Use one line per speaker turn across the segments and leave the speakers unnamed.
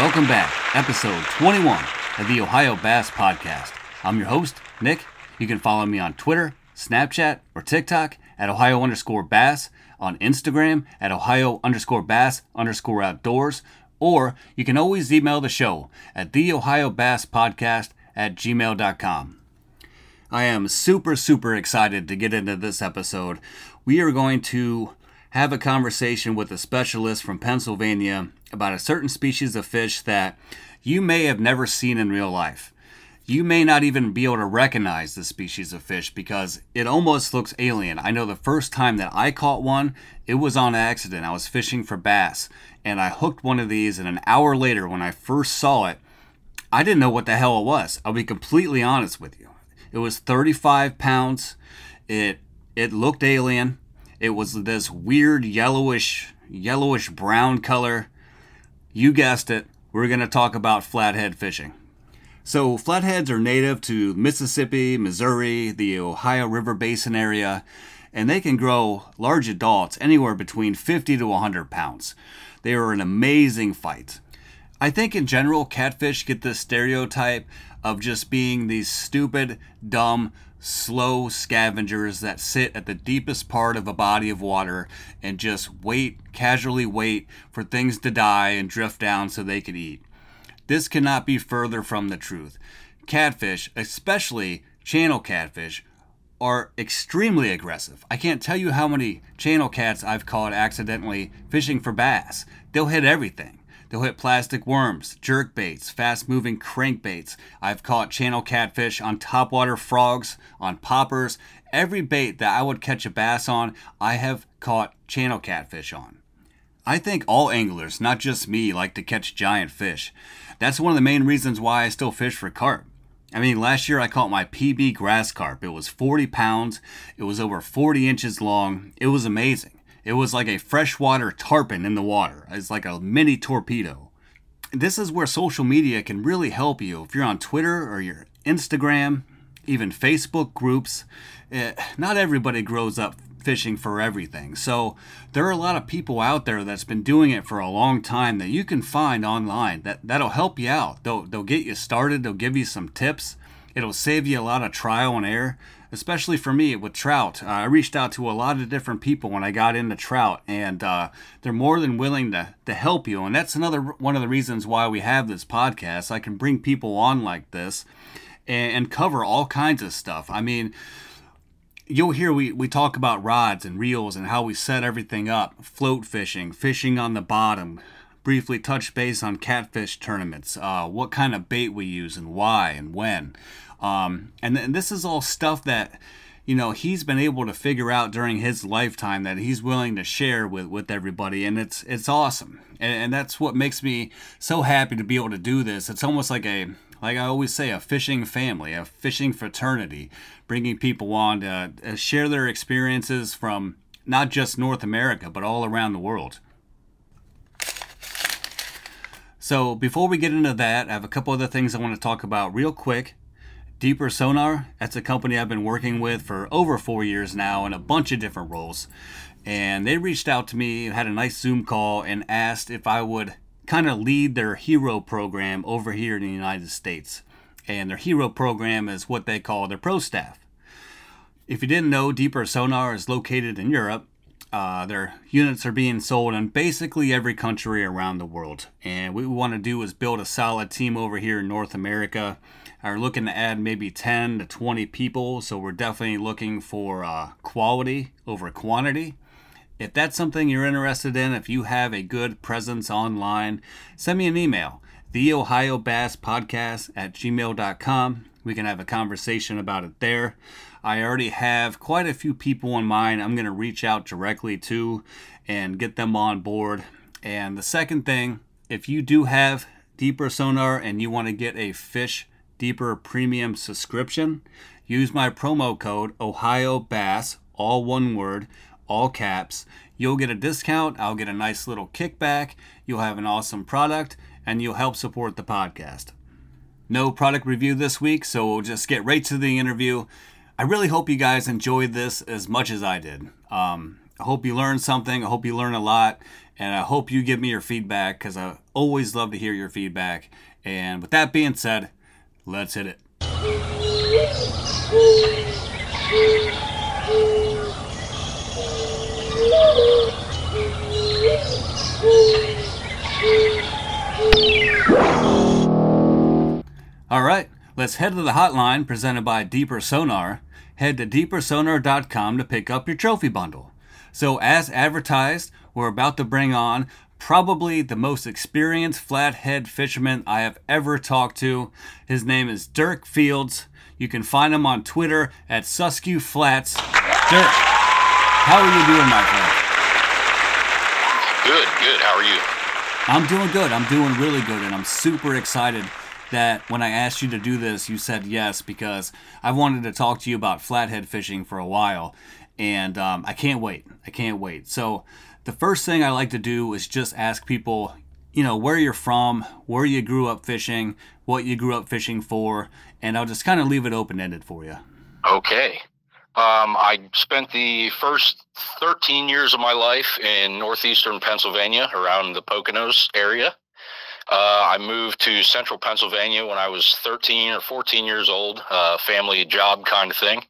Welcome back, episode 21 of the Ohio Bass Podcast. I'm your host, Nick. You can follow me on Twitter, Snapchat, or TikTok at Ohio_Bass, on Instagram at Ohio_Bass_Outdoors, or you can always email the show at theohiobasspodcast@gmail.com. I am super excited to get into this episode. We are going to have a conversation with a specialist from Pennsylvania about a certain species of fish that you may have never seen in real life. You may not even be able to recognize this species of fish because it almost looks alien. I know the first time that I caught one, it was on accident. I was fishing for bass and I hooked one of these, and an hour later when I first saw it, I didn't know what the hell it was. I'll be completely honest with you. It was 35 pounds. It looked alien. It was this weird yellowish brown color. You guessed it. We're going to talk about flathead fishing. So flatheads are native to Mississippi, Missouri, the Ohio River Basin area, and they can grow large adults anywhere between 50 to 100 pounds. They are an amazing fight. I think in general, catfish get this stereotype of just being these stupid, dumb, slow scavengers that sit at the deepest part of a body of water and just casually wait for things to die and drift down so they can eat. This cannot be further from the truth. Catfish, especially channel catfish, are extremely aggressive. I can't tell you how many channel cats I've caught accidentally fishing for bass. They'll hit everything. They'll hit plastic worms, jerk baits, fast-moving crankbaits. I've caught channel catfish on topwater frogs, on poppers. Every bait that I would catch a bass on, I have caught channel catfish on. I think all anglers, not just me, like to catch giant fish. That's one of the main reasons why I still fish for carp. I mean, last year I caught my PB grass carp. It was 40 pounds. It was over 40 inches long. It was amazing. It was like a freshwater tarpon in the water. It's like a mini torpedo. This is where social media can really help you. If you're on Twitter or your Instagram, even Facebook groups, not everybody grows up fishing for everything. So there are a lot of people out there that's been doing it for a long time that you can find online that'll help you out. They'll get you started. They'll give you some tips. It'll save you a lot of trial and error, especially for me with trout. I reached out to a lot of different people when I got into trout, and they're more than willing to help you. And that's another one of the reasons why we have this podcast. I can bring people on like this and cover all kinds of stuff. I mean, you'll hear we talk about rods and reels and how we set everything up, float fishing, fishing on the bottom, briefly touch base on catfish tournaments, what kind of bait we use and why and when. And this is all stuff that, you know, he's been able to figure out during his lifetime that he's willing to share with everybody. And it's awesome. And that's what makes me so happy to be able to do this. It's almost like like I always say, a fishing family, a fishing fraternity, bringing people on to share their experiences from not just North America, but all around the world. So before we get into that, I have a couple other things I want to talk about real quick. Deeper Sonar, that's a company I've been working with for over 4 years now in a bunch of different roles. And they reached out to me, had a nice Zoom call, and asked if I would kind of lead their hero program over here in the United States. And their hero program is what they call their pro staff. If you didn't know, Deeper Sonar is located in Europe. Their units are being sold in basically every country around the world. And what we want to do is build a solid team over here in North America. We're looking to add maybe 10 to 20 people. So we're definitely looking for quality over quantity. If that's something you're interested in, if you have a good presence online, send me an email, theohiobasspodcast@gmail.com. We can have a conversation about it there. I already have quite a few people in mind I'm going to reach out directly to and get them on board. And the second thing, if you do have Deeper Sonar and you want to get a Fish Deeper Premium subscription, use my promo code OhioBass, all one word, all caps. You'll get a discount. I'll get a nice little kickback. You'll have an awesome product, and you'll help support the podcast. No product review this week, so we'll just get right to the interview. I really hope you guys enjoyed this as much as I did. I hope you learned something. I hope you learn a lot. And I hope you give me your feedback because I always love to hear your feedback. And with that being said, let's hit it. All right, let's head to the hotline presented by Deeper Sonar. Head to deepersonar.com to pick up your trophy bundle. So as advertised, we're about to bring on probably the most experienced flathead fisherman I have ever talked to. His name is Dirk Fields. You can find him on Twitter at Susquehanna. Dirk, how are you doing, my friend?
Good. How are you?
I'm doing good. I'm doing really good, and I'm super excited that when I asked you to do this, you said yes, because I've wanted to talk to you about flathead fishing for a while, and I can't wait. So the first thing I like to do is just ask people, where you're from, where you grew up fishing, what you grew up fishing for, and I'll just kind of leave it open-ended for you.
Okay. I spent the first 13 years of my life in northeastern Pennsylvania, around the Poconos area. I moved to central Pennsylvania when I was 13 or 14 years old, family job kind of thing.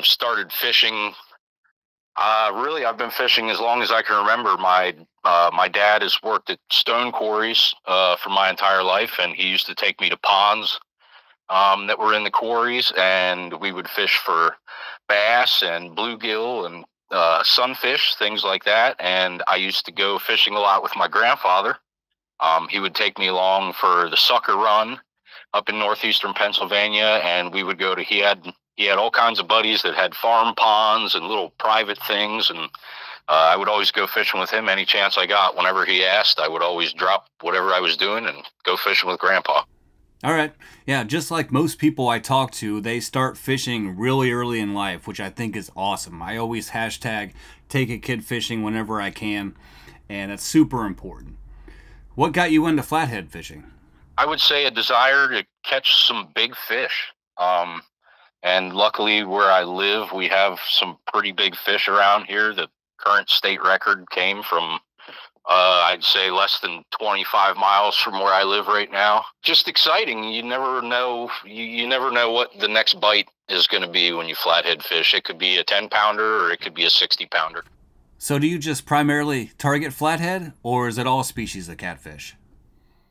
Started fishing. Really, I've been fishing as long as I can remember. My dad has worked at stone quarries for my entire life, and he used to take me to ponds that were in the quarries, and we would fish for bass and bluegill and sunfish, things like that. And I used to go fishing a lot with my grandfather. He would take me along for the sucker run up in northeastern Pennsylvania, and we would go to, he had all kinds of buddies that had farm ponds and little private things, and I would always go fishing with him any chance I got. Whenever he asked, I would always drop whatever I was doing and go fishing with Grandpa.
All right. Yeah, just like most people I talk to, they start fishing really early in life, which I think is awesome. I always hashtag take a kid fishing whenever I can, and it's super important. What got you into flathead fishing?
I would say a desire to catch some big fish. And luckily where I live, we have some pretty big fish around here. The current state record came from, I'd say less than 25 miles from where I live right now. Just exciting. You never know. You never know what the next bite is going to be when you flathead fish. It could be a 10-pounder or it could be a 60-pounder.
So do you just primarily target flathead, or is it all species of catfish?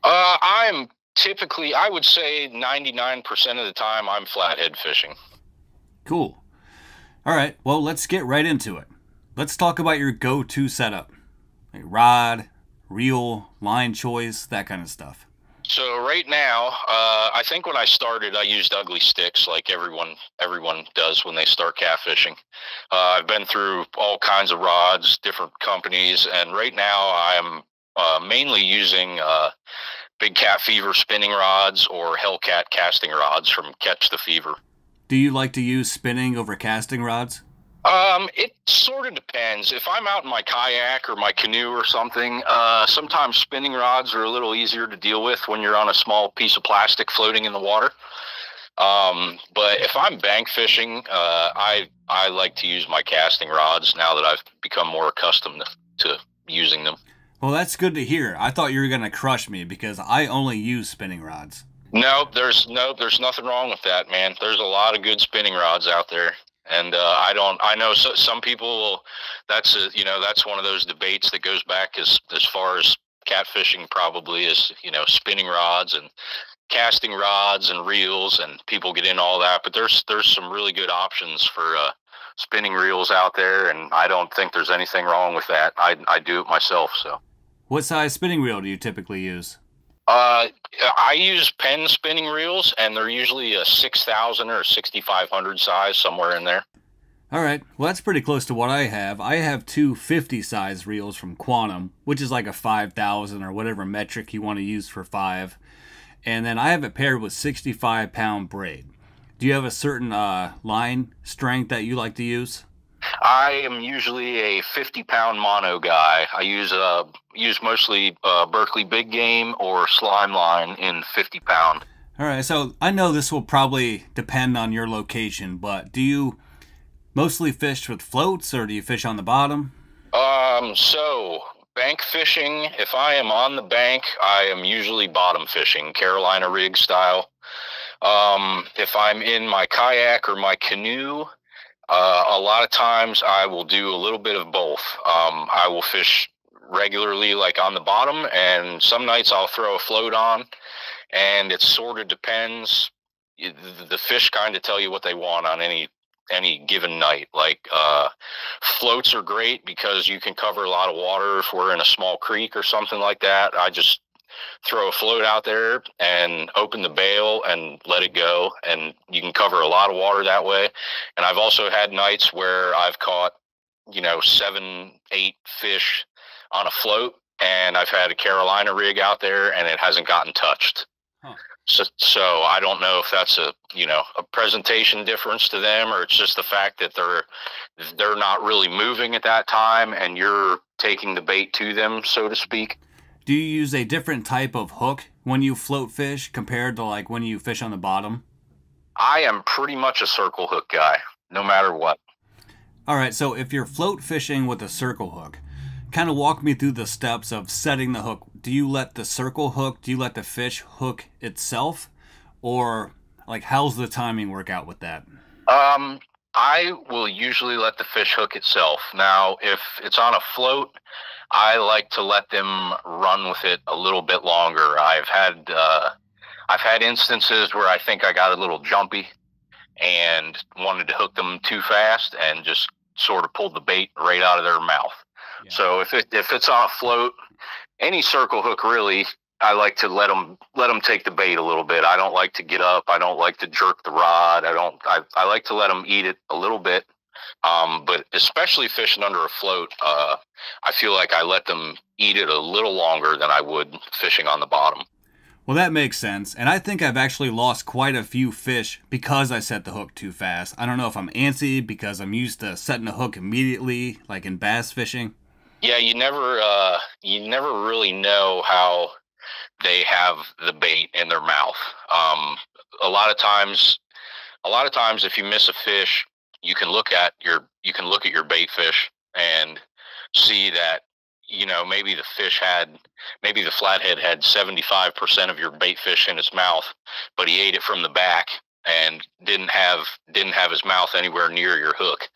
I'm typically, I would say 99% of the time, I'm flathead fishing.
Cool. All right, well, let's get right into it. Let's talk about your go-to setup. Like rod, reel, line choice, that kind of stuff.
So right now, I think when I started, I used ugly sticks like everyone does when they start catfishing. I've been through all kinds of rods, different companies, and right now I'm mainly using Big Cat Fever spinning rods or Hellcat casting rods from Catch the Fever.
Do you like to use spinning over casting rods?
It sort of depends. If I'm out in my kayak or my canoe or something, sometimes spinning rods are a little easier to deal with when you're on a small piece of plastic floating in the water. But if I'm bank fishing, I like to use my casting rods now that I've become more accustomed to using them.
Well, that's good to hear. I thought you were going to crush me because I only use spinning rods.
Nope, there's nothing wrong with that, man. There's a lot of good spinning rods out there. And I know some people, that's one of those debates that goes back as far as catfishing probably is, spinning rods and casting rods and reels, and people get into all that. But there's some really good options for spinning reels out there, and I don't think there's anything wrong with that. I do it myself. So,
what size spinning reel do you typically use?
I use Penn spinning reels, and they're usually a 6,000 or 6,500 size, somewhere in there.
All right. Well, that's pretty close to what I have. I have two 50 size reels from Quantum, which is like a 5,000 or whatever metric you want to use for 5. And then I have it paired with 65-pound braid. Do you have a certain line strength that you like to use?
I am usually a 50-pound mono guy. I use mostly Berkeley Big Game or Slime Line in 50-pound.
All right, so I know this will probably depend on your location, but do you Mostly fish with floats, or do you fish on the bottom?
So bank fishing, if I am on the bank, I am usually bottom fishing, Carolina rig style. If I'm in my kayak or my canoe, a lot of times I will do a little bit of both. I will fish regularly, like on the bottom, and some nights I'll throw a float on, and it sort of depends. The fish kind of tell you what they want on any given night. Like floats are great because you can cover a lot of water if we're in a small creek or something like that. I just throw a float out there and open the bail and let it go, and you can cover a lot of water that way. And I've also had nights where I've caught 7, 8 fish on a float, and I've had a Carolina rig out there and it hasn't gotten touched.
Huh.
So I don't know if that's a presentation difference to them, or it's just the fact that they're not really moving at that time and you're taking the bait to them, so to speak.
Do you use a different type of hook when you float fish compared to like when you fish on the bottom?
I am pretty much a circle hook guy, no matter what.
All right, so if you're float fishing with a circle hook, kind of walk me through the steps of setting the hook. Do you let the circle hook, do you let the fish hook itself? Or like how's the timing work out with that?
I will usually let the fish hook itself. Now, if it's on a float, I like to let them run with it a little bit longer. I've had instances where I think I got a little jumpy and wanted to hook them too fast and just sort of pulled the bait right out of their mouth. Yeah. So if it's on a float, any circle hook really, I like to let them take the bait a little bit. I don't like to get up. I don't like to jerk the rod. I like to let them eat it a little bit. But especially fishing under a float, I feel like I let them eat it a little longer than I would fishing on the bottom.
Well, that makes sense. And I think I've actually lost quite a few fish because I set the hook too fast. I don't know if I'm antsy because I'm used to setting a hook immediately, like in bass fishing.
Yeah, you never really know how they have the bait in their mouth. A lot of times if you miss a fish, you can look at your bait fish and see that maybe the flathead had 75% of your bait fish in his mouth, but he ate it from the back and didn't have his mouth anywhere near your hook.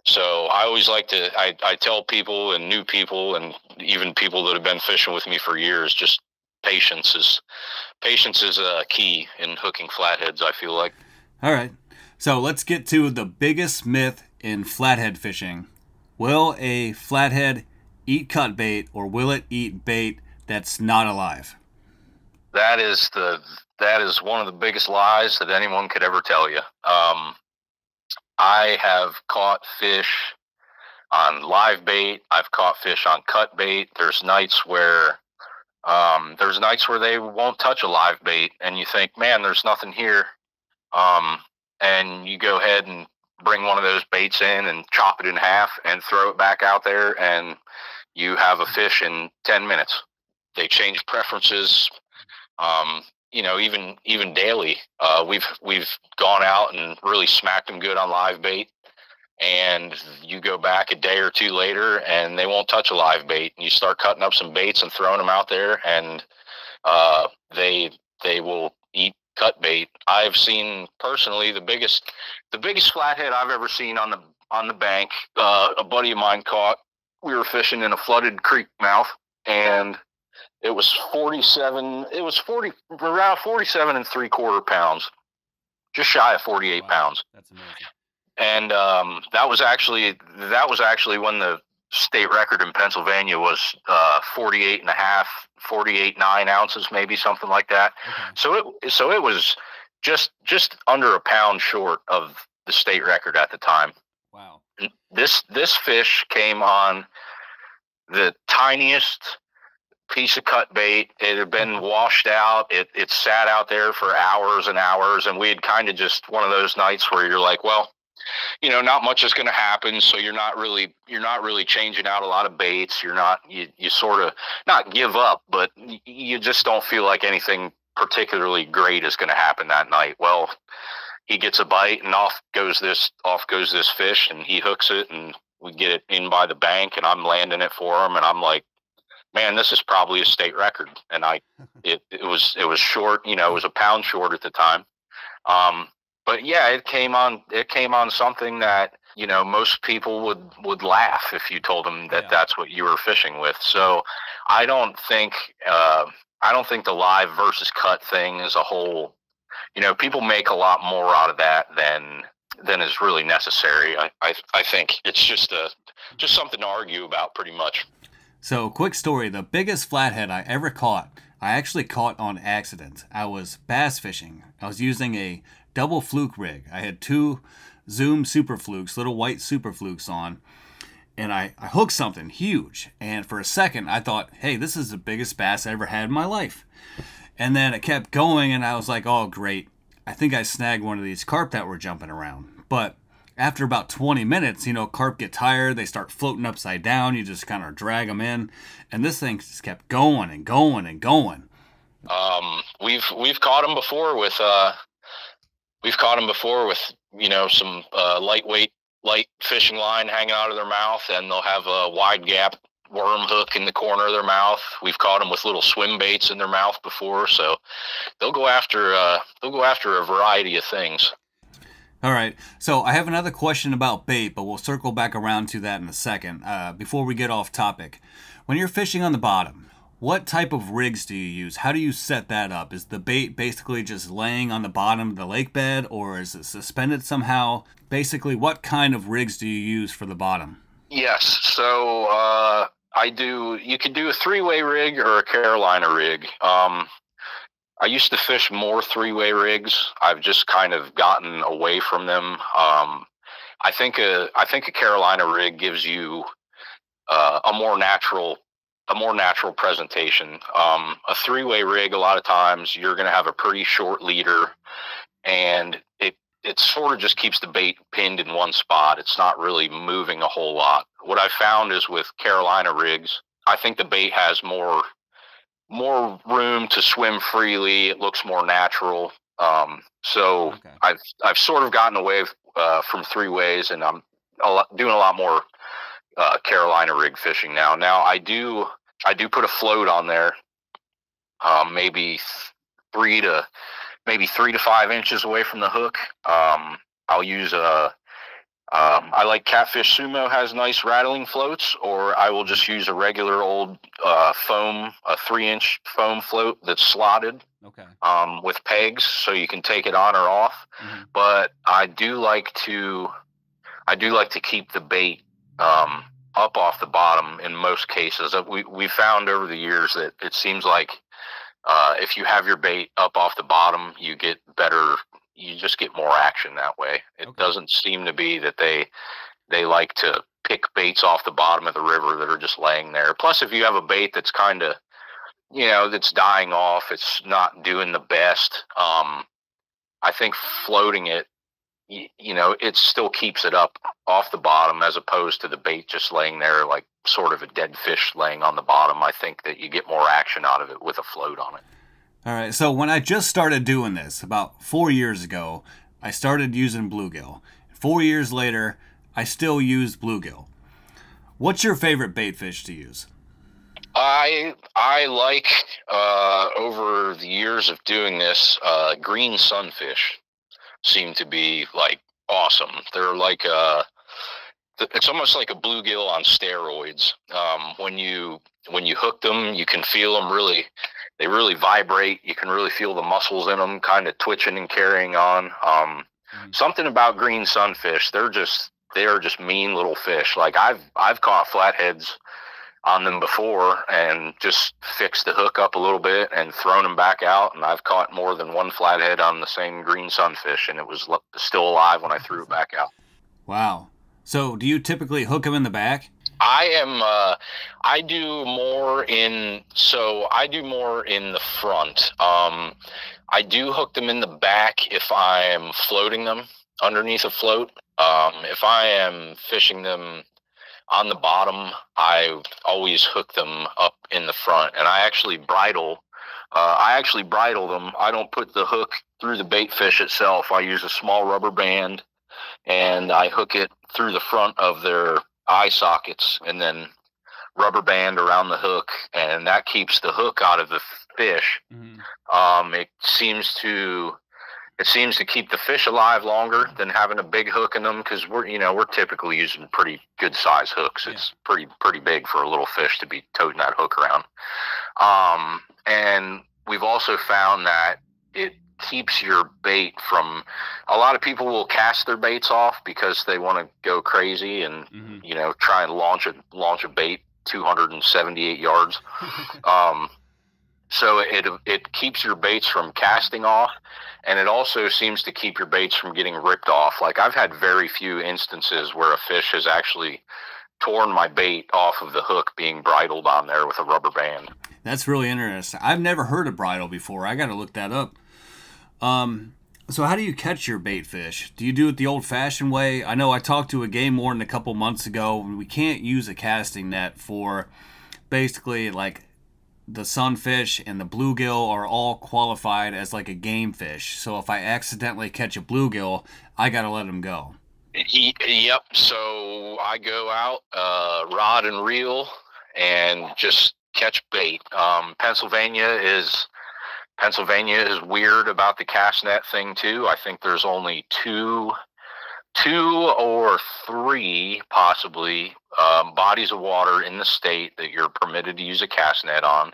So I always like to I tell people, and new people and even people that have been fishing with me for years, just patience is key in hooking flatheads, I feel like.
All right. So let's get to the biggest myth in flathead fishing. Will a flathead eat cut bait, or will it eat bait that's not alive?
That is one of the biggest lies that anyone could ever tell you. I have caught fish on live bait. I've caught fish on cut bait. There's nights where they won't touch a live bait, and you think, man, there's nothing here. And you go ahead and bring one of those baits in and chop it in half and throw it back out there, and you have a fish in 10 minutes. They change preferences. Even daily, we've gone out and really smacked them good on live bait, and you go back a day or two later and they won't touch a live bait, and you start cutting up some baits and throwing them out there, and they will eat cut bait. I've seen personally the biggest flathead I've ever seen on the bank. A buddy of mine caught. We were fishing in a flooded creek mouth, and it was around 47 and 3/4 pounds, just shy of 48 pounds.
That's amazing.
And that was actually when the state record in Pennsylvania was 48.9 ounces, maybe something like that. Okay. So it was just under a pound short of the state record at the time.
Wow.
This fish came on the tiniest piece of cut bait. It had been washed out. It sat out there for hours and hours, and we had kind of just one of those nights where you're like, well, not much is going to happen, so you're not really changing out a lot of baits. You sort of not give up, but you just don't feel like anything particularly great is going to happen that night. Well, he gets a bite, and off goes this fish, and he hooks it, and we get it in by the bank, and I'm landing it for him, and I'm like, man, this is probably a state record. And it was short, it was a pound short at the time. But yeah, it came on something that, most people would laugh if you told them that that's what you were fishing with. So I don't think the live versus cut thing is a whole, people make a lot more out of that than is really necessary. I think it's just something to argue about pretty much.
So, quick story, the biggest flathead I ever caught, I actually caught on accident. I was bass fishing. I was using a double fluke rig. I had 2 Zoom super flukes, little white super flukes on, and I hooked something huge. And for a second, I thought, hey, this is the biggest bass I ever had in my life. And then it kept going, and I was like, oh, great. I think I snagged one of these carp that were jumping around. But after about 20 minutes, carp get tired. They start floating upside down. You just kind of drag them in. And this thing just kept going and going and going.
We've caught them before with some light fishing line hanging out of their mouth, and they'll have a wide gap worm hook in the corner of their mouth. We've caught them with little swim baits in their mouth before, so they'll go after a variety of things.
All right, so I have another question about bait, but we'll circle back around to that in a second. Before we get off topic, when you're fishing on the bottom, what type of rigs do you use? How do you set that up? Is the bait basically just laying on the bottom of the lake bed, or is it suspended somehow? Basically, what kind of rigs do you use for the bottom?
Yes, so you could do a 3-way rig or a Carolina rig. I used to fish more 3-way rigs. I've just kind of gotten away from them. I think a Carolina rig gives you a more natural presentation. A 3-way rig, a lot of times you're going to have a pretty short leader, and it sort of just keeps the bait pinned in one spot. It's not really moving a whole lot. What I found is with Carolina rigs, I think the bait has more room to swim freely. It looks more natural. Okay. I've sort of gotten away from 3-ways, and I'm doing a lot more Carolina rig fishing now. Now I do put a float on there, maybe 3 to 5 inches away from the hook. I'll use I like Catfish Sumo has nice rattling floats, or I will just use a regular old foam, a 3-inch foam float that's slotted.
Okay.
With pegs, so you can take it on or off. Mm-hmm. But I do like to keep the bait up off the bottom in most cases. We found over the years that it seems like if you have your bait up off the bottom, you just get more action that way. It doesn't seem to be that they like to pick baits off the bottom of the river that are just laying there. Plus, if you have a bait that's kind of, that's dying off, it's not doing the best. I think floating it, it still keeps it up off the bottom, as opposed to the bait just laying there like sort of a dead fish laying on the bottom. I think that you get more action out of it with a float on it.
All right, so when I just started doing this, about 4 years ago, I started using bluegill. 4 years later, I still use bluegill. What's your favorite bait fish to use?
I like, over the years of doing this, green sunfish seem to be like awesome. They're like it's almost like a bluegill on steroids. When you hook them, you can feel them they really vibrate. You can really feel the muscles in them kind of twitching and carrying on. Something about green sunfish, they are just mean little fish. Like I've caught flatheads on them before and just fixed the hook up a little bit and thrown them back out, and I've caught more than one flathead on the same green sunfish, and it was still alive when I threw it back out.
Wow. So do you typically hook them in the back?
I do more in the front. I do hook them in the back if I'm floating them underneath a float. If I am fishing them on the bottom, I always hook them up in the front, and I actually bridle I actually bridle them. I don't put the hook through the bait fish itself. I use a small rubber band, and I hook it through the front of their eye sockets, and then rubber band around the hook, and that keeps the hook out of the fish. Mm-hmm. It seems to keep the fish alive longer than having a big hook in them, because we're typically using pretty good size hooks. Yeah. It's pretty big for a little fish to be toting that hook around. And we've also found that it keeps your bait from, a lot of people will cast their baits off because they want to go crazy and mm-hmm. Try and launch a bait 278 yards. So it keeps your baits from casting off, and it also seems to keep your baits from getting ripped off. Like, I've had very few instances where a fish has actually torn my bait off of the hook being bridled on there with a rubber band.
That's really interesting. I've never heard of bridle before. I got to look that up. So how do you catch your bait fish? Do you do it the old-fashioned way? I know I talked to a game warden a couple months ago, and we can't use a casting net for basically, like, the sunfish and the bluegill are all qualified as like a game fish. So if I accidentally catch a bluegill, I got to let him go.
Yep. So I go out, rod and reel, and just catch bait. Pennsylvania is weird about the cast net thing too. I think there's only two or three possibly bodies of water in the state that you're permitted to use a cast net on.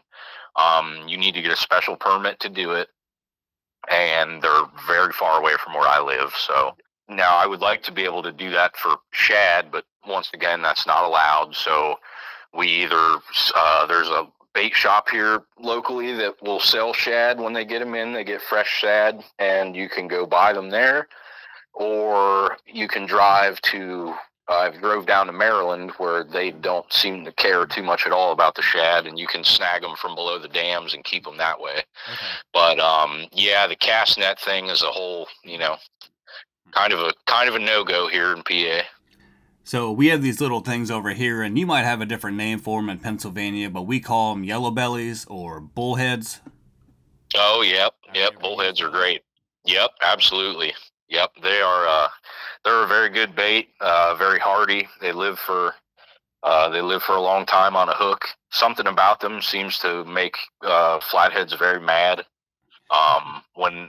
You need to get a special permit to do it, and they're very far away from where I live. So now I would like to be able to do that for shad, but once again, that's not allowed. So we either there's a bait shop here locally that will sell shad when they get them in. They get fresh shad, and you can go buy them there. Or you can drive to, I drove down to Maryland, where they don't seem to care too much at all about the shad, and you can snag them from below the dams and keep them that way. Okay. But the cast net thing is a whole, kind of a no-go here in PA.
So we have these little things over here, and you might have a different name for them in Pennsylvania, but we call them yellow bellies or bullheads.
Oh, yep. Bullheads are great. Yep, absolutely. Yep, they're a very good bait, very hardy. They live for a long time on a hook. Something about them seems to make flatheads very mad. When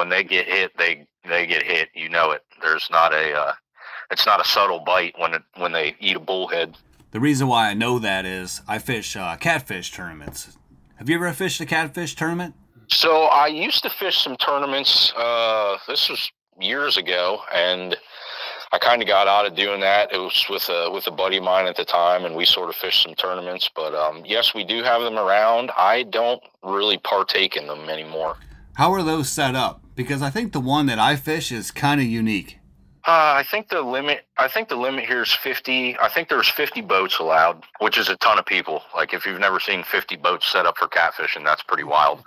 they get hit, they get hit. You know it. It's not a subtle bite when they eat a bullhead.
The reason why I know that is I fish catfish tournaments. Have you ever fished a catfish tournament?
So I used to fish some tournaments. This was years ago, and I kind of got out of doing that. It was with a buddy of mine at the time, and we sort of fished some tournaments. But yes, we do have them around. I don't really partake in them anymore.
How are those set up? Because I think the one that I fish is kind of unique.
I think the limit here is 50. I think there's 50 boats allowed, which is a ton of people. Like, if you've never seen 50 boats set up for catfishing, that's pretty wild.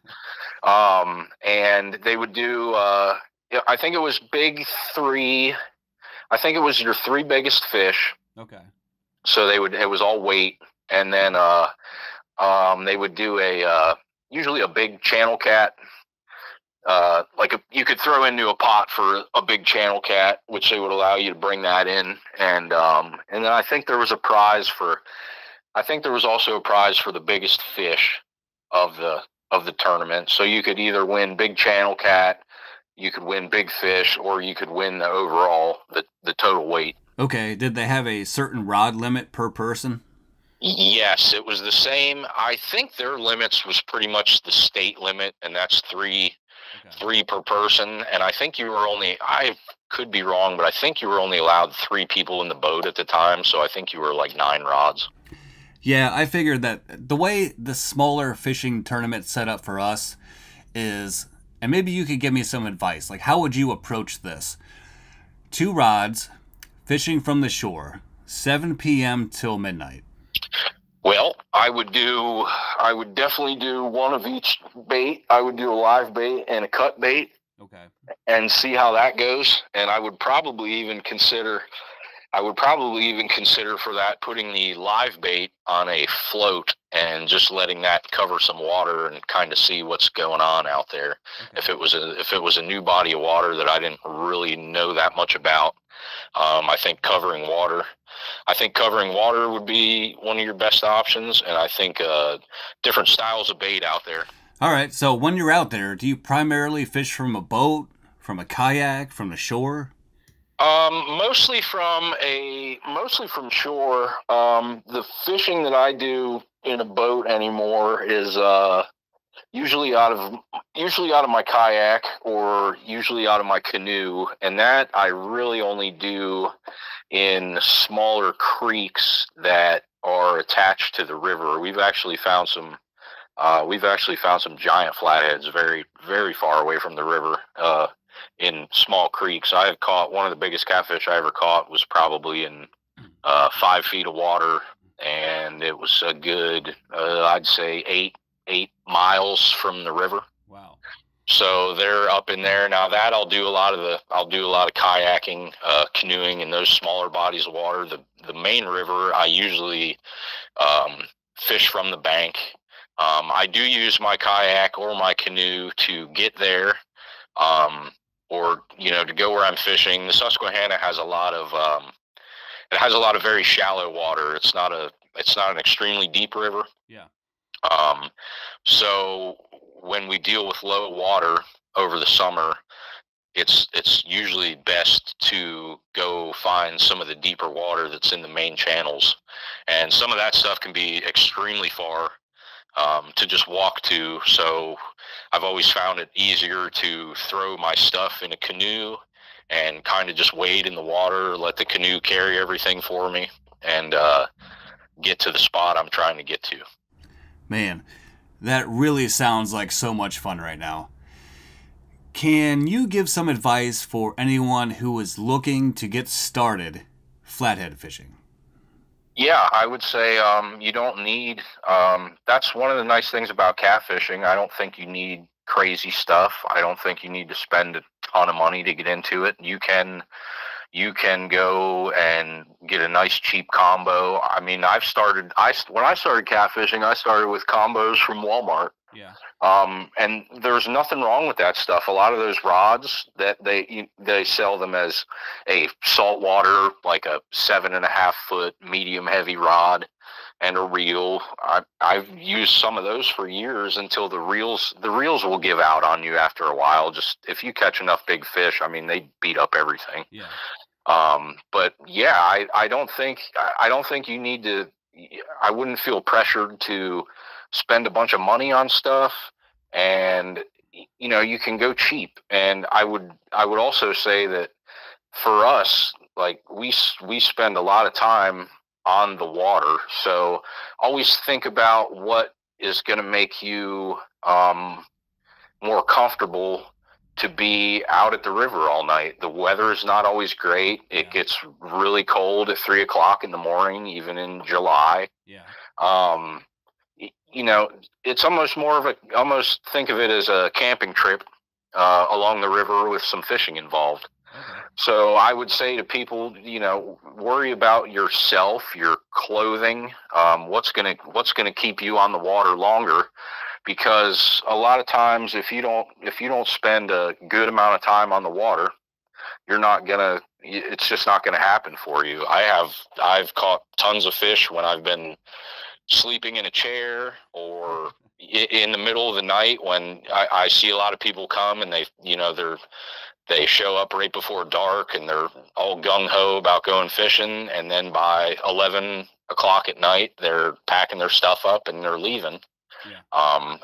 And they would do, I think it was big three. I think it was your three biggest fish. Okay. So it was all weight. And then, they would do usually a big channel cat. You could throw into a pot for a big channel cat, which they would allow you to bring that in. And then I think there was also a prize for the biggest fish of the tournament. So you could either win big channel cat, you could win big fish, or you could win the overall, the total weight.
Okay. Did they have a certain rod limit per person?
Yes, it was the same. I think their limits was pretty much the state limit, and that's three per person. And I think I could be wrong, but I think you were only allowed 3 people in the boat at the time. So I think you were like 9 rods.
Yeah, I figured that the way the smaller fishing tournament set up for us is, and maybe you could give me some advice, like how would you approach this? 2 rods, fishing from the shore, 7 p.m. till midnight.
Well, I would definitely do one of each bait. I would do a live bait and a cut bait. Okay. And see how that goes. And I would probably even consider for that putting the live bait on a float and just letting that cover some water and kind of see what's going on out there.
Okay.
If it was a new body of water that I didn't really know that much about, I think covering water would be one of your best options, and I think different styles of bait out there.
All right, so when you're out there, do you primarily fish from a boat, from a kayak, from the shore?
Mostly from shore. The fishing that I do in a boat anymore is usually out of my kayak or usually out of my canoe, and that I really only do in smaller creeks that are attached to the river. We've actually found some giant flatheads very, very far away from the river, in small creeks. I have caught one of the biggest catfish I ever caught was probably in 5 feet of water, and it was a good, I'd say 8 miles from the river.
Wow.
So they're up in there. Now that I'll do a lot of kayaking, canoeing in those smaller bodies of water. The main river, I usually fish from the bank. I do use my kayak or my canoe to get there, or to go where I'm fishing. The Susquehanna has a lot of very shallow water. It's not an extremely deep river.
Yeah.
So when we deal with low water over the summer, it's usually best to go find some of the deeper water that's in the main channels, and some of that stuff can be extremely far to just walk to. So I've always found it easier to throw my stuff in a canoe and kind of just wade in the water, let the canoe carry everything for me, and get to the spot I'm trying to get to.
Man, that really sounds like so much fun right now. Can you give some advice for anyone who is looking to get started flathead fishing?
Yeah, I would say you don't need, that's one of the nice things about catfishing. I don't think you need crazy stuff. I don't think you need to spend a ton of money to get into it. You can go and get a nice cheap combo. I mean, when I started catfishing, I started with combos from Walmart.
Yeah.
And there's nothing wrong with that stuff. A lot of those rods that they sell them as a saltwater, like a 7.5 foot medium heavy rod and a reel. I've used some of those for years until the reels will give out on you after a while. Just if you catch enough big fish, I mean, they beat up everything.
Yeah.
But yeah, I don't think you need to. I wouldn't feel pressured to spend a bunch of money on stuff, and you can go cheap. And I would also say that for us, like we spend a lot of time on the water, so always think about what is going to make you more comfortable to be out at the river all night. The weather is not always great. It gets really cold at 3 o'clock in the morning, even in July.
Yeah.
It's almost think of it as a camping trip along the river with some fishing involved.
Okay.
So I would say to people, worry about yourself, your clothing, what's gonna keep you on the water longer. Because a lot of times, if you don't spend a good amount of time on the water, it's just not gonna happen for you. I've caught tons of fish when I've been sleeping in a chair or in the middle of the night when I see a lot of people come and they show up right before dark and they're all gung-ho about going fishing, and then by 11 o'clock at night they're packing their stuff up and they're leaving.
Yeah.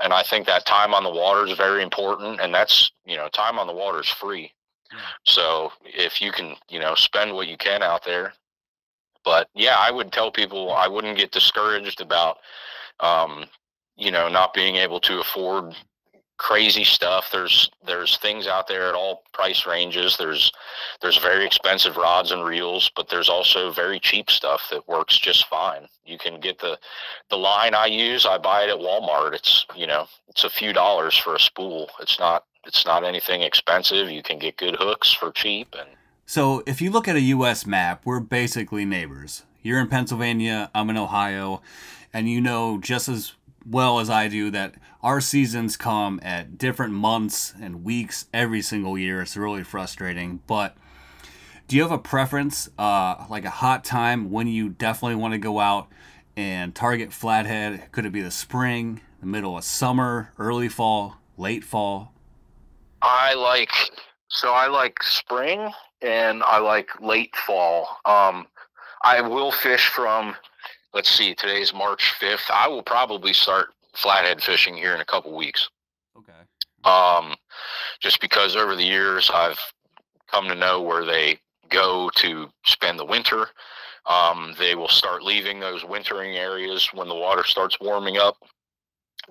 And I think that time on the water is very important, and that's, time on the water is free.
Yeah.
So if you can, spend what you can out there. But yeah, I would tell people I wouldn't get discouraged about, not being able to afford crazy stuff. There's things out there at all price ranges. There's very expensive rods and reels, but there's also very cheap stuff that works just fine. You can get the line I use. I buy it at Walmart. It's a few dollars for a spool. It's not anything expensive. You can get good hooks for cheap. And
so if you look at a U.S. map, we're basically neighbors. You're in Pennsylvania, I'm in Ohio, and you know just as well as I do that our seasons come at different months and weeks every single year. It's really frustrating. But do you have a preference, like a hot time when you definitely want to go out and target flathead? Could it be the spring, the middle of summer, early fall, late fall?
I like spring and I like late fall. I will fish from, let's see, today's March 5th. I will probably start flathead fishing here in a couple weeks.
Okay.
Just because over the years I've come to know where they go to spend the winter. They will start leaving those wintering areas when the water starts warming up.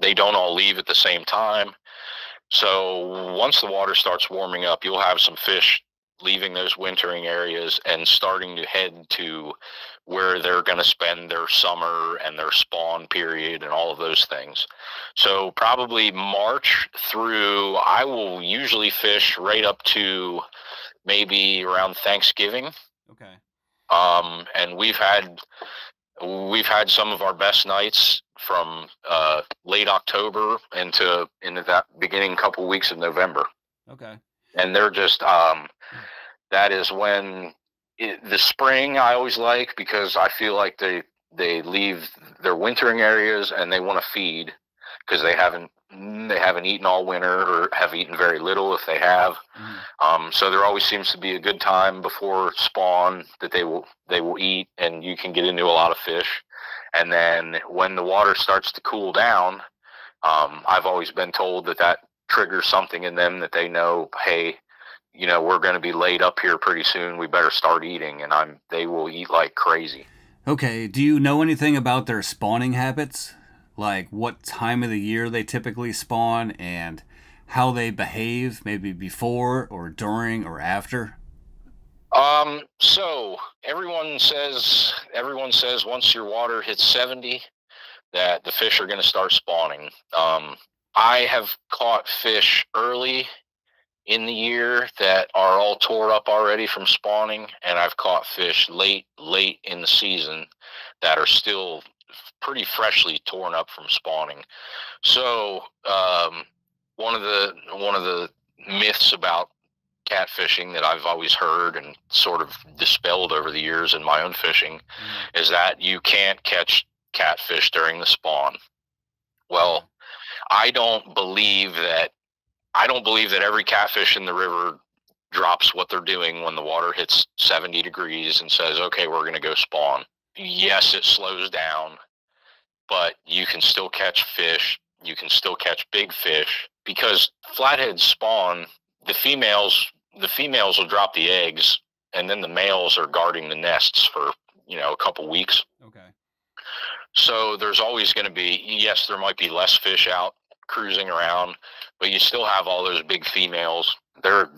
They don't all leave at the same time. So once the water starts warming up, you'll have some fish leaving those wintering areas and starting to head to where they're going to spend their summer and their spawn period and all of those things. So probably March through, I will usually fish right up to maybe around Thanksgiving.
Okay.
And we've had some of our best nights from late October into that beginning couple weeks of November.
Okay.
And they're just that is when the spring I always like, because I feel like they leave their wintering areas and they want to feed because they haven't eaten all winter or have eaten very little if they have. So there always seems to be a good time before spawn that they will eat, and you can get into a lot of fish. And then when the water starts to cool down, I've always been told that triggers something in them that they know, hey, we're going to be laid up here pretty soon. We better start eating, and they will eat like crazy.
Okay. Do you know anything about their spawning habits? Like what time of the year they typically spawn and how they behave, maybe before or during or after?
So everyone says once your water hits 70 that the fish are going to start spawning. I have caught fish early in the year that are all tore up already from spawning, and I've caught fish late in the season that are still pretty freshly torn up from spawning. So one of the myths about catfishing that I've always heard and sort of dispelled over the years in my own fishing is that you can't catch catfish during the spawn. Well, I don't believe that every catfish in the river drops what they're doing when the water hits 70 degrees and says, okay, we're going to go spawn. Yes, it slows down, but you can still catch fish. You can still catch big fish because flatheads spawn. The females will drop the eggs, and then the males are guarding the nests for a couple weeks.
Okay.
So there's always going to be, yes, there might be less fish out cruising around, but you still have all those big females. They're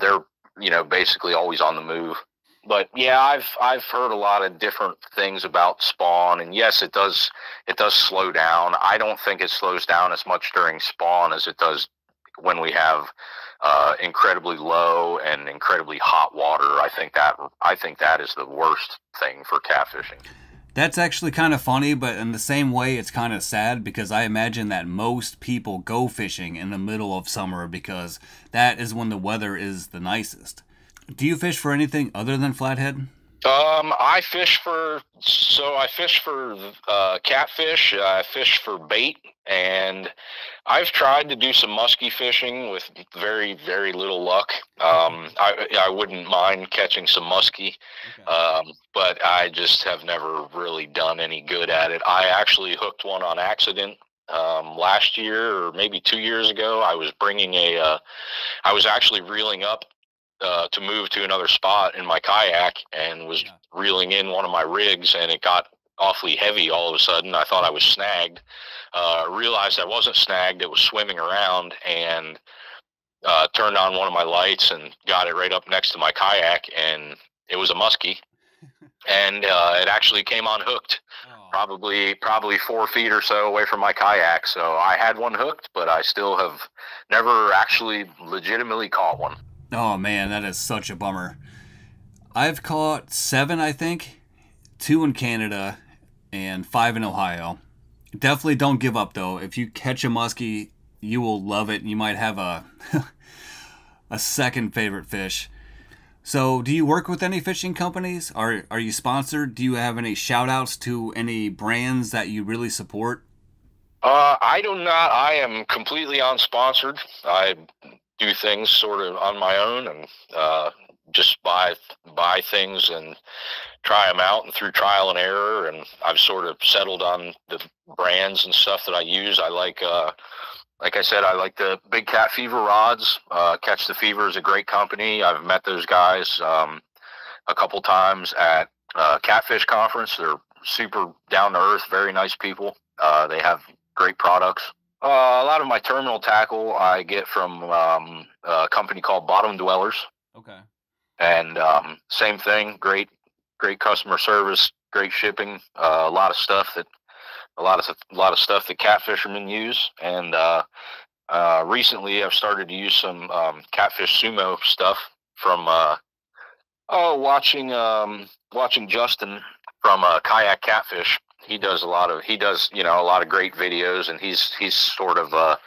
basically always on the move. But yeah, I've heard a lot of different things about spawn, and yes, it does slow down. I don't think it slows down as much during spawn as it does when we have incredibly low and incredibly hot water. I think that is the worst thing for catfishing.
That's actually kind of funny, but in the same way, it's kind of sad because I imagine that most people go fishing in the middle of summer because that is when the weather is the nicest. Do you fish for anything other than flathead?
I fish for catfish. I fish for bait, and I've tried to do some muskie fishing with very, very little luck. I wouldn't mind catching some muskie, but I just have never really done any good at it. I actually hooked one on accident last year or maybe 2 years ago. I was actually reeling up to move to another spot in my kayak and was reeling in one of my rigs, and it got awfully heavy all of a sudden. I thought I was snagged. Realized I wasn't snagged. It was swimming around, and turned on one of my lights and got it right up next to my kayak, and it was a muskie. And it actually came unhooked, probably 4 feet or so away from my kayak. So I had one hooked, but I still have never actually legitimately caught one.
Oh man, that is such a bummer. I've caught 7, I think, 2 in Canada, and 5 in Ohio. Definitely don't give up, though. If you catch a muskie, you will love it. You might have a a second favorite fish. So, do you work with any fishing companies? Are you sponsored? Do you have any shout-outs to any brands that you really support?
I do not. I am completely unsponsored. I do things sort of on my own, and just buy things and try them out, and through trial and error. And I've sort of settled on the brands and stuff that I use. I like I said, I like the Big Cat Fever rods. Catch the Fever is a great company. I've met those guys a couple times at Catfish Conference. They're super down to earth, very nice people. They have great products. A lot of my terminal tackle I get from a company called Bottom Dwellers.
Okay.
And same thing, great customer service, great shipping. A lot of stuff that cat fishermen use. And recently I've started to use some catfish sumo stuff from watching Justin from Kayak Catfish. He does a lot of great videos, and he's sort of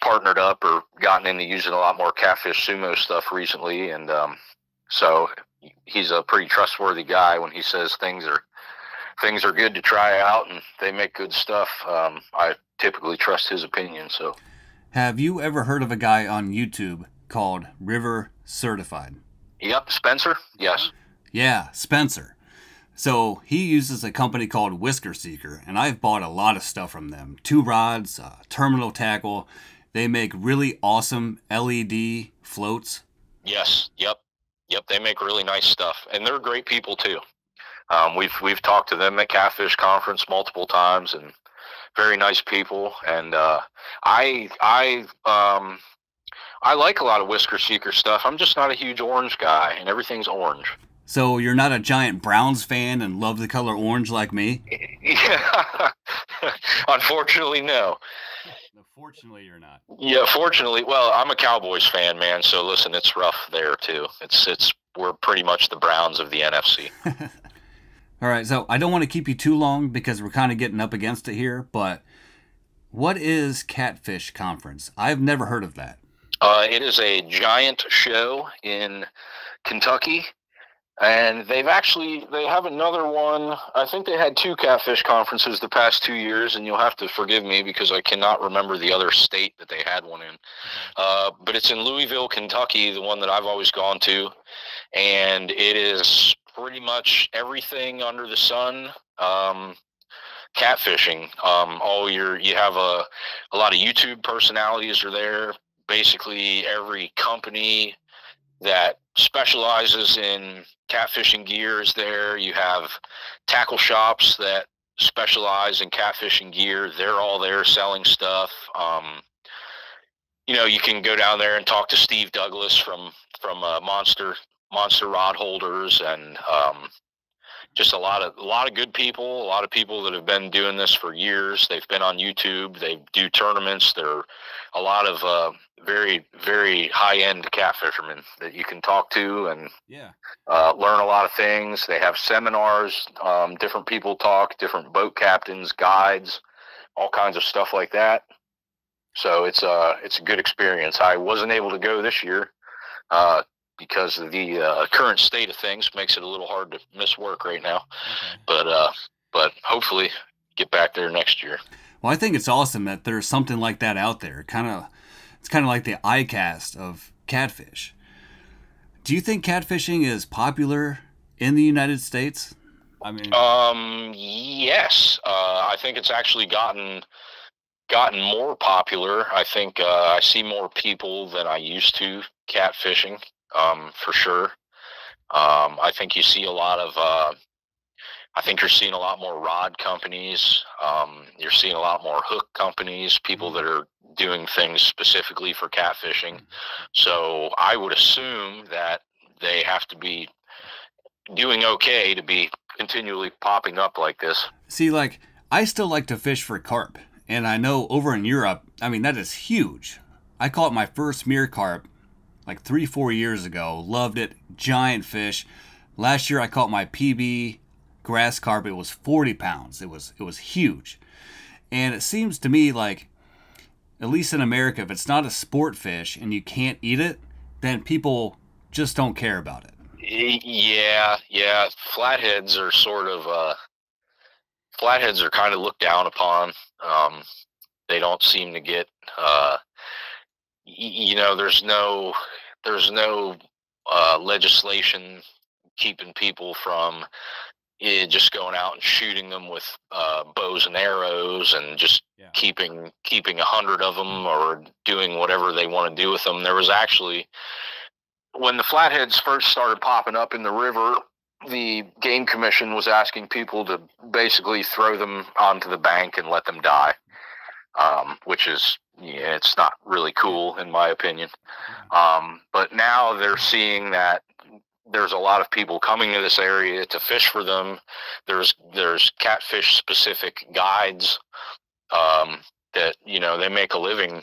partnered up or gotten into using a lot more catfish sumo stuff recently. And so he's a pretty trustworthy guy when he says things are good to try out and they make good stuff. I typically trust his opinion. So,
have you ever heard of a guy on YouTube called River Certified?
Yep, Spencer. Yes.
Yeah, Spencer. So he uses a company called Whisker Seeker, and I've bought a lot of stuff from them. 2 rods, terminal tackle. They make really awesome LED floats.
Yes. Yep. They make really nice stuff, and they're great people too. We've talked to them at Catfish Conference multiple times, and very nice people. And I like a lot of Whisker Seeker stuff. I'm just not a huge orange guy, and everything's orange.
So you're not a giant Browns fan and love the color orange like me?
Yeah. Unfortunately, no.
Fortunately, you're not.
Yeah, fortunately. Well, I'm a Cowboys fan, man. So listen, it's rough there too. We're pretty much the Browns of the NFC.
All right, so I don't want to keep you too long because we're kind of getting up against it here, but what is Catfish Conference? I've never heard of that.
It is a giant show in Kentucky, and they have another one. I think they had 2 Catfish Conferences the past 2 years, and you'll have to forgive me because I cannot remember the other state that they had one in. But it's in Louisville, Kentucky, the one that I've always gone to, and it is pretty much everything under the sun, catfishing. You have a lot of YouTube personalities are there. Basically every company that specializes in catfishing gear is there. You have tackle shops that specialize in catfishing gear. They're all there selling stuff. You can go down there and talk to Steve Douglas from Monster Rod Holders, and just a lot of good people, a lot of people that have been doing this for years. They've been on YouTube. They do tournaments. There are a lot of very, very high-end catfishermen that you can talk to and learn a lot of things. They have seminars. Different people talk, different boat captains, guides, all kinds of stuff like that. So it's a good experience. I wasn't able to go this year because of the current state of things. Makes it a little hard to miss work right now. Okay. But hopefully get back there next year.
Well, I think it's awesome that there's something like that out there. It's kind of like the ICAST of catfish. Do you think catfishing is popular in the United States? I mean,
yes. I think it's actually gotten more popular. I think I see more people than I used to catfishing, for sure. I think you see a lot of I think you're seeing a lot more rod companies. You're seeing a lot more hook companies, people that are doing things specifically for catfishing. So I would assume that they have to be doing okay to be continually popping up like this.
See, like, I still like to fish for carp. And I know over in Europe, I mean, that is huge. I caught my first mere carp like 3-4 years ago. Loved it. Giant fish. Last year I caught my PB grass carp. It was 40 pounds. It was huge. And it seems to me like, at least in America, if it's not a sport fish and you can't eat it, then people just don't care about it.
Yeah. Flatheads are kind of looked down upon. They don't seem to get, there's no legislation keeping people from just going out and shooting them with bows and arrows and just keeping 100 of them or doing whatever they want to do with them. There was actually, when the flatheads first started popping up in the river, the Game Commission was asking people to basically throw them onto the bank and let them die, which is, it's not really cool in my opinion. But now they're seeing that there's a lot of people coming to this area to fish for them. There's catfish specific guides that, they make a living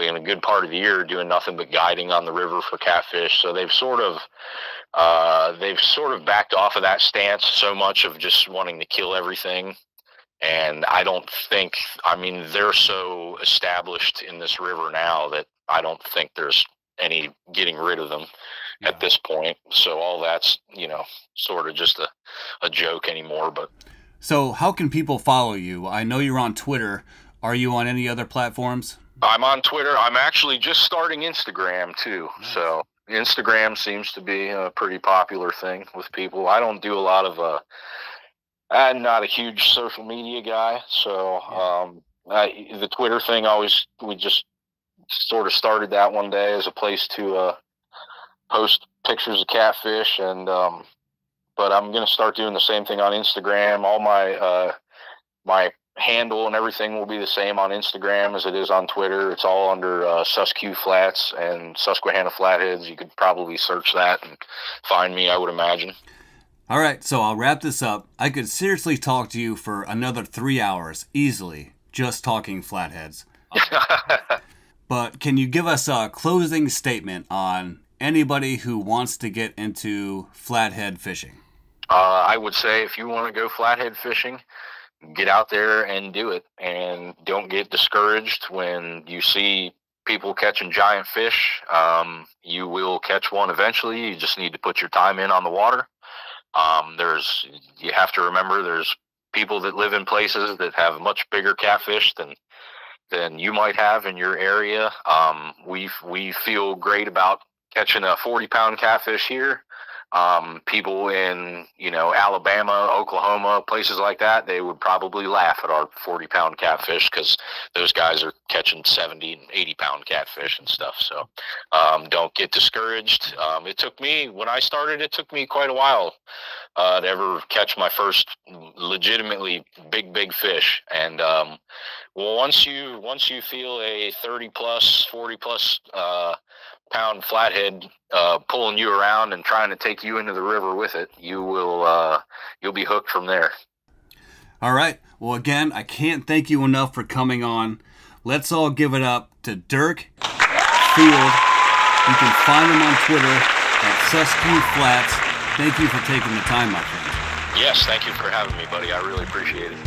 in a good part of the year doing nothing but guiding on the river for catfish. So they've sort of backed off of that stance so much of just wanting to kill everything. And I don't think, they're so established in this river now that I don't think there's any getting rid of them at this point. So all that's, sort of just a joke anymore. But
so how can people follow you? I know you're on Twitter. Are you on any other platforms?
I'm on Twitter. I'm actually just starting Instagram too. Nice. So Instagram seems to be a pretty popular thing with people. I don't do a lot of, I'm not a huge social media guy. So, the Twitter thing we just sort of started that one day as a place to, post pictures of catfish and, but I'm going to start doing the same thing on Instagram. All my, my handle and everything will be the same on Instagram as it is on Twitter. It's all under Susquehanna Flats and Susquehanna Flatheads. You could probably search that and find me, I would imagine.
All right, so I'll wrap this up. I could seriously talk to you for another 3 hours, easily, just talking flatheads. But can you give us a closing statement on anybody who wants to get into flathead fishing?
I would say if you want to go flathead fishing, get out there and do it, and don't get discouraged when you see people catching giant fish. You will catch one eventually. You just need to put your time in on the water. You have to remember there's people that live in places that have much bigger catfish than you might have in your area. We feel great about catching a 40-pound catfish here. People in, Alabama, Oklahoma, places like that, they would probably laugh at our 40-pound catfish because those guys are catching 70 and 80-pound catfish and stuff. So don't get discouraged. When I started, it took me quite a while to ever catch my first legitimately big fish. And once you feel a 30-plus, 40-plus pound flathead pulling you around and trying to take you into the river with it, you'll be hooked from there.
All right. Well, again, I can't thank you enough for coming on. Let's all give it up to Dirk Field. You can find him on Twitter at Susquehanna Flats. Thank you for taking the time, my friend.
Yes, thank you for having me, buddy. I really appreciate it.